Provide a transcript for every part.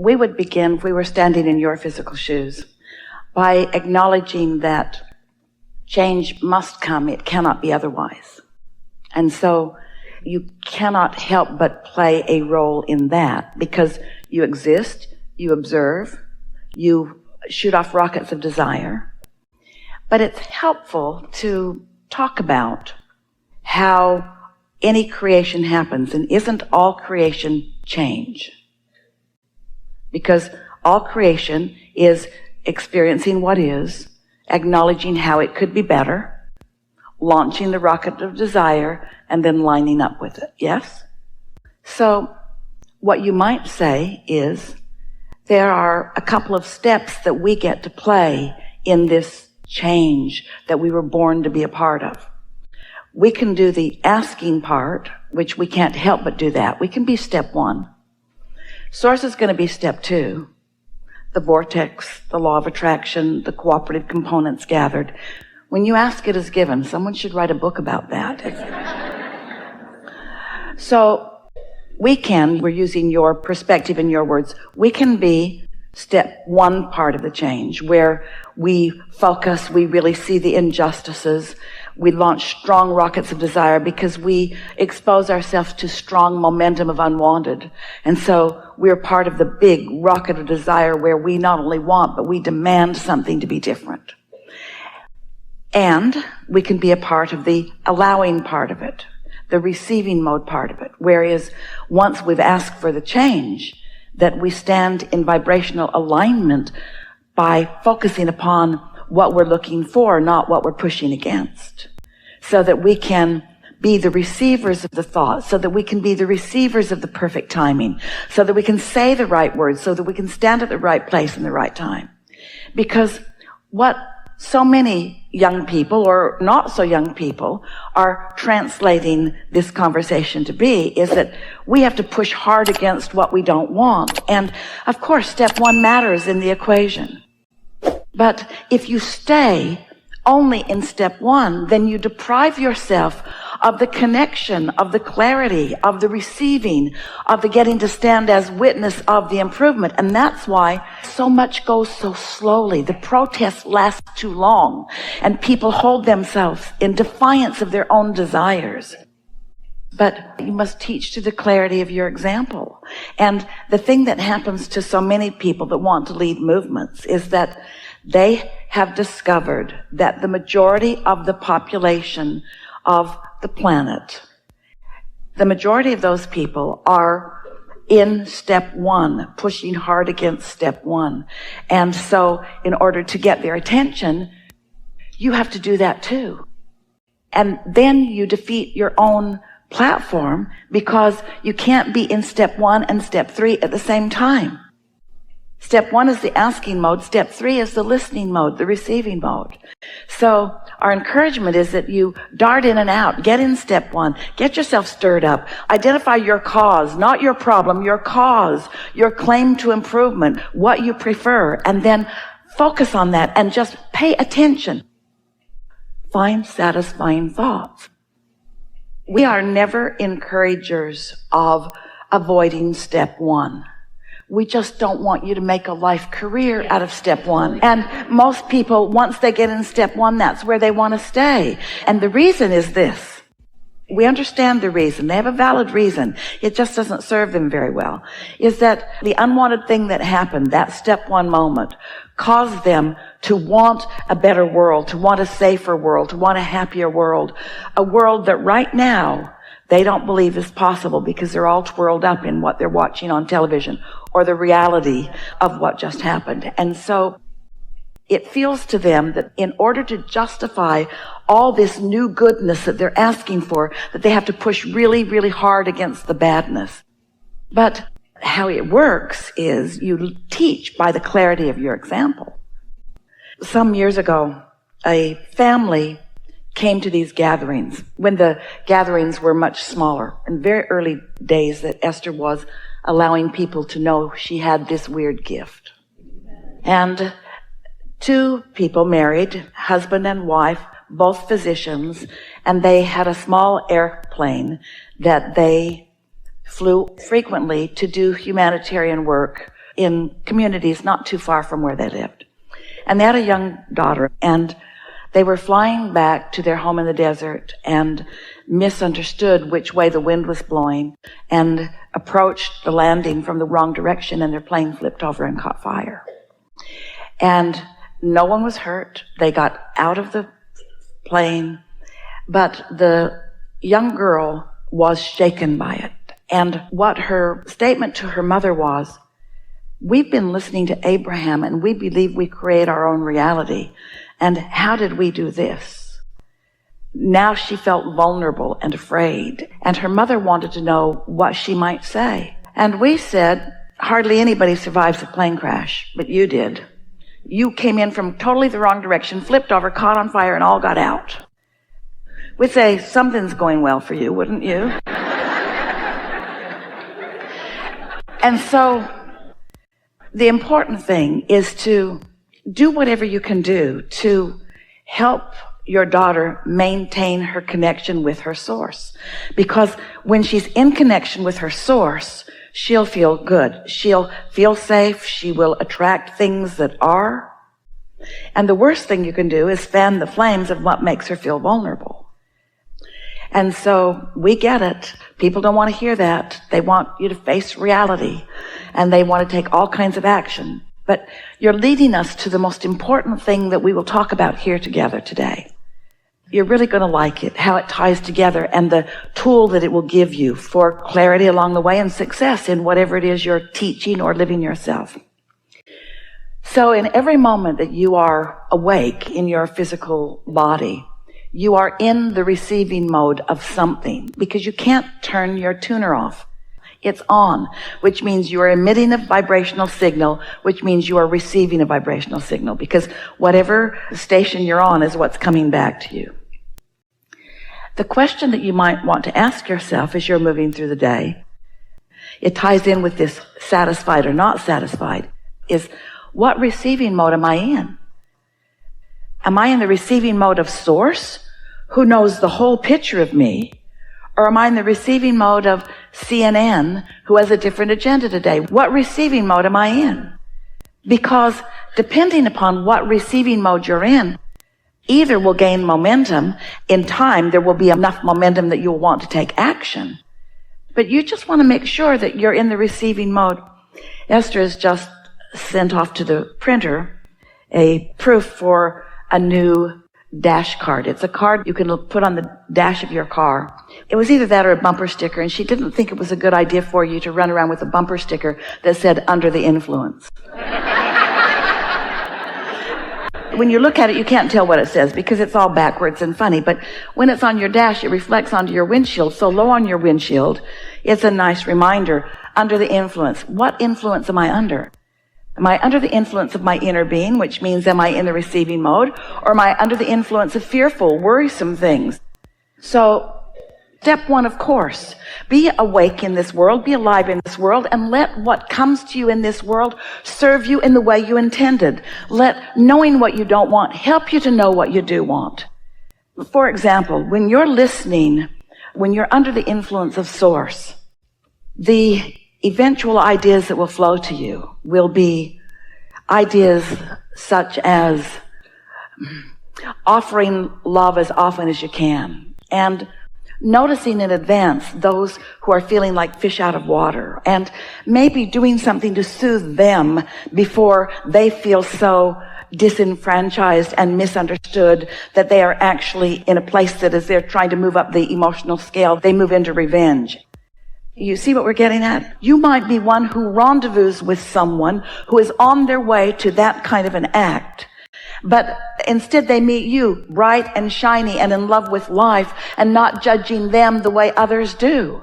we would begin, if we were standing in your physical shoes, by acknowledging that change must come. It cannot be otherwise. And so you cannot help but play a role in that, because you exist, you observe, you shoot off rockets of desire. But it's helpful to talk about how any creation happens, and isn't all creation change? Because all creation is experiencing what is, acknowledging how it could be better, launching the rocket of desire, and then lining up with it. Yes? So what you might say is, there are a couple of steps that we get to play in this change that we were born to be a part of. We can do the asking part, which we can't help but do that. We can be step 1. Source is going to be step 2. The vortex, the law of attraction, the cooperative components gathered. When you ask, it is given. Someone should write a book about that. So we're using your perspective and your words, we can be step 1 part of the change, where we focus, we really see the injustices, we launch strong rockets of desire because we expose ourselves to strong momentum of unwanted. And so we're part of the big rocket of desire where we not only want, but we demand something to be different. And we can be a part of the allowing part of it, the receiving mode part of it. Whereas once we've asked for the change, that we stand in vibrational alignment by focusing upon what we're looking for, not what we're pushing against. So that we can be the receivers of the thought, so that we can be the receivers of the perfect timing, so that we can say the right words, so that we can stand at the right place in the right time. Because what so many young people, or not so young people, are translating this conversation to be is that we have to push hard against what we don't want. And of course, step 1 matters in the equation. But if you stay only in step 1, then you deprive yourself of the connection, of the clarity, of the receiving, of the getting to stand as witness of the improvement. And that's why so much goes so slowly. The protests last too long, and people hold themselves in defiance of their own desires. But you must teach to the clarity of your example. And the thing that happens to so many people that want to lead movements is that they have discovered that the majority of the population of the planet, the majority of those people are in step 1, pushing hard against step 1. And so in order to get their attention, you have to do that too. And then you defeat your own platform, because you can't be in step 1 and step 3 at the same time. Step 1 is the asking mode. Step 3 is the listening mode, the receiving mode. So our encouragement is that you dart in and out. Get in step 1. Get yourself stirred up. Identify your cause, not your problem, your cause, your claim to improvement, what you prefer, and then focus on that and just pay attention. Find satisfying thoughts. We are never encouragers of avoiding step 1. We just don't want you to make a life career out of step 1. And most people, once they get in step 1, that's where they want to stay. And the reason is this. We understand the reason. They have a valid reason. It just doesn't serve them very well. Is that the unwanted thing that happened, that step 1 moment, caused them to want a better world, to want a safer world, to want a happier world. A world that right now they don't believe is possible, because they're all twirled up in what they're watching on television or the reality of what just happened. And so it feels to them that in order to justify all this new goodness that they're asking for, that they have to push really, really hard against the badness. But how it works is you teach by the clarity of your example. Some years ago, a family came to these gatherings when the gatherings were much smaller, in very early days that Esther was allowing people to know she had this weird gift. And 2 people married, husband and wife, both physicians, and they had a small airplane that they flew frequently to do humanitarian work in communities not too far from where they lived. And they had a young daughter, and they were flying back to their home in the desert and misunderstood which way the wind was blowing and approached the landing from the wrong direction, and their plane flipped over and caught fire. And no one was hurt. They got out of the plane, but the young girl was shaken by it. And what her statement to her mother was, we've been listening to Abraham and we believe we create our own reality. And how did we do this? Now she felt vulnerable and afraid, and her mother wanted to know what she might say. And we said, hardly anybody survives a plane crash, but you did. You came in from totally the wrong direction, flipped over, caught on fire, and all got out. We'd say, something's going well for you, wouldn't you? And so the important thing is to do whatever you can do to help your daughter maintain her connection with her source. Because when she's in connection with her source, she'll feel good. She'll feel safe. She will attract things that are. And the worst thing you can do is fan the flames of what makes her feel vulnerable. And so we get it. People don't want to hear that. They want you to face reality, and they want to take all kinds of action. But you're leading us to the most important thing that we will talk about here together today. You're really going to like it, how it ties together, and the tool that it will give you for clarity along the way and success in whatever it is you're teaching or living yourself. So in every moment that you are awake in your physical body, you are in the receiving mode of something, because you can't turn your tuner off. It's on, which means you are emitting a vibrational signal, which means you are receiving a vibrational signal, because whatever station you're on is what's coming back to you. The question that you might want to ask yourself as you're moving through the day, it ties in with this satisfied or not satisfied, is what receiving mode am I in? Am I in the receiving mode of Source, who knows the whole picture of me? Or am I in the receiving mode of CNN, who has a different agenda today? What receiving mode am I in? Because depending upon what receiving mode you're in, either will gain momentum. In time, there will be enough momentum that you'll want to take action. But you just want to make sure that you're in the receiving mode. Esther has just sent off to the printer a proof for a new dash card. It's a card you can put on the dash of your car. It was either that or a bumper sticker, and she didn't think it was a good idea for you to run around with a bumper sticker that said under the influence. When you look at it, you can't tell what it says because it's all backwards and funny. But when it's on your dash, it reflects onto your windshield. So low on your windshield, it's a nice reminder. Under the influence. What influence am I under? Am I under the influence of my inner being, which means am I in the receiving mode? Or am I under the influence of fearful, worrisome things? So, step one, of course, be awake in this world, be alive in this world, and let what comes to you in this world serve you in the way you intended. Let knowing what you don't want help you to know what you do want. For example, when you're listening, when you're under the influence of Source, the eventual ideas that will flow to you will be ideas such as offering love as often as you can, and noticing in advance those who are feeling like fish out of water, and maybe doing something to soothe them before they feel so disenfranchised and misunderstood that they are actually in a place that as they're trying to move up the emotional scale, they move into revenge. You see what we're getting at? You might be one who rendezvous with someone who is on their way to that kind of an act. But instead they meet you bright and shiny and in love with life and not judging them the way others do.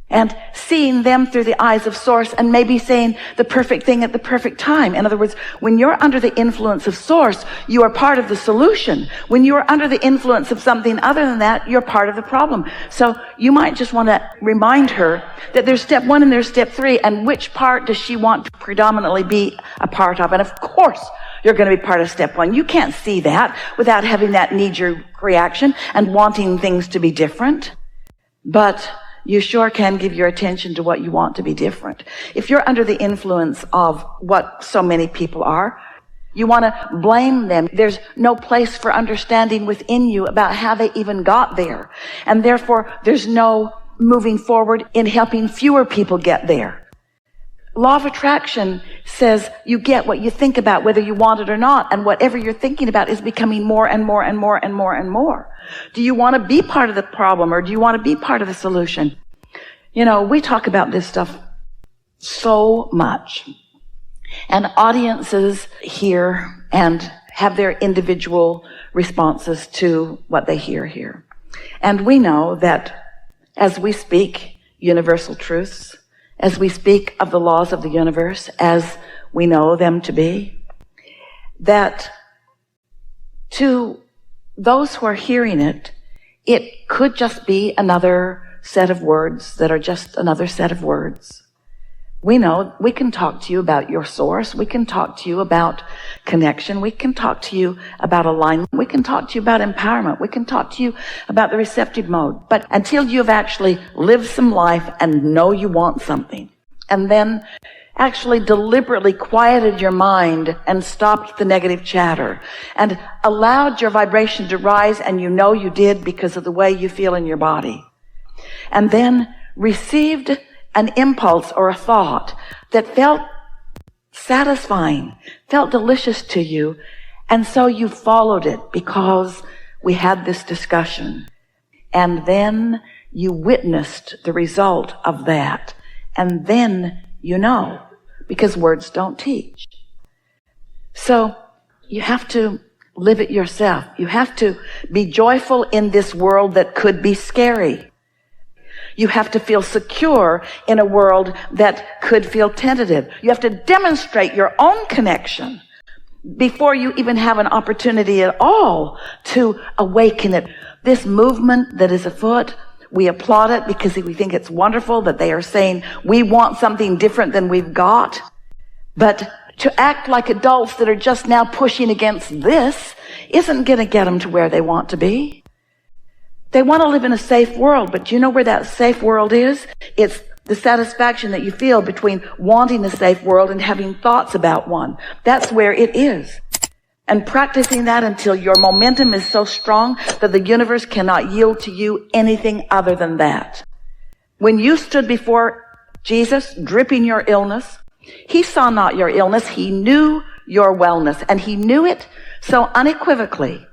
And seeing them through the eyes of Source and maybe saying the perfect thing at the perfect time. In other words, when you're under the influence of Source, you are part of the solution. When you are under the influence of something other than that, you're part of the problem. So you might just want to remind her that there's step one and there's step three, and which part does she want to predominantly be a part of? And of course, you're going to be part of step one. You can't see that without having that knee-jerk reaction and wanting things to be different. But you sure can give your attention to what you want to be different. If you're under the influence of what so many people are, you want to blame them. There's no place for understanding within you about how they even got there. And therefore, there's no moving forward in helping fewer people get there. Law of attraction says you get what you think about, whether you want it or not. And whatever you're thinking about is becoming more and more and more and more and more. Do you want to be part of the problem, or do you want to be part of the solution? You know, we talk about this stuff so much. And audiences hear and have their individual responses to what they hear here. And we know that as we speak universal truths, as we speak of the laws of the universe as we know them to be, that to those who are hearing it, it could just be another set of words that are just another set of words. We know we can talk to you about your source. We can talk to you about connection. We can talk to you about alignment. We can talk to you about empowerment. We can talk to you about the receptive mode. But until you've actually lived some life and know you want something, and then actually deliberately quieted your mind and stopped the negative chatter and allowed your vibration to rise, and you know you did because of the way you feel in your body, and then received an impulse or a thought that felt satisfying, felt delicious to you, and so you followed it because we had this discussion. And then you witnessed the result of that. And then you know, because words don't teach. So you have to live it yourself. You have to be joyful in this world that could be scary. You have to feel secure in a world that could feel tentative. You have to demonstrate your own connection before you even have an opportunity at all to awaken it. This movement that is afoot, we applaud it because we think it's wonderful that they are saying we want something different than we've got. But to act like adults that are just now pushing against this isn't going to get them to where they want to be. They want to live in a safe world, but do you know where that safe world is? It's the satisfaction that you feel between wanting a safe world and having thoughts about one. That's where it is. And practicing that until your momentum is so strong that the universe cannot yield to you anything other than that. When you stood before Jesus, dripping your illness, he saw not your illness, he knew your wellness, and he knew it so unequivocally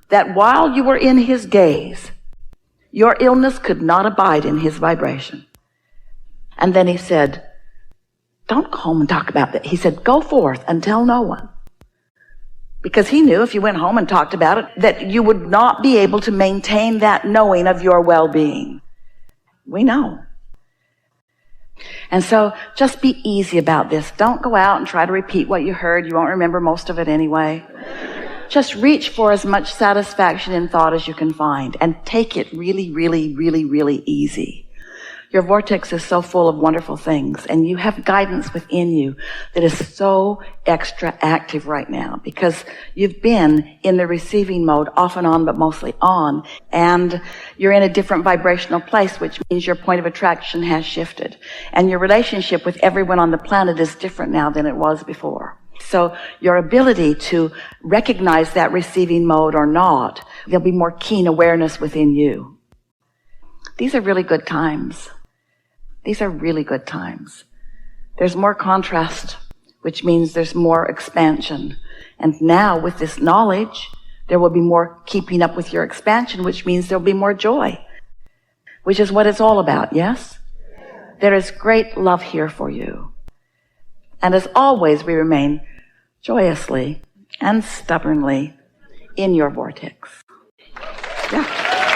that while you were in his gaze, your illness could not abide in his vibration. And then he said, don't go home and talk about that. He said, go forth and tell no one. Because he knew if you went home and talked about it, that you would not be able to maintain that knowing of your well-being. We know. And so just be easy about this. Don't go out and try to repeat what you heard. You won't remember most of it anyway. Just reach for as much satisfaction in thought as you can find and take it really, really, really, really easy. Your vortex is so full of wonderful things, and you have guidance within you that is so extra active right now because you've been in the receiving mode off and on, but mostly on, and you're in a different vibrational place, which means your point of attraction has shifted, and your relationship with everyone on the planet is different now than it was before. So your ability to recognize that receiving mode or not, there'll be more keen awareness within you. These are really good times. These are really good times. There's more contrast, which means there's more expansion. And now with this knowledge, there will be more keeping up with your expansion, which means there'll be more joy, which is what it's all about, yes? There is great love here for you. And as always, we remain joyously and stubbornly in your vortex. Yeah.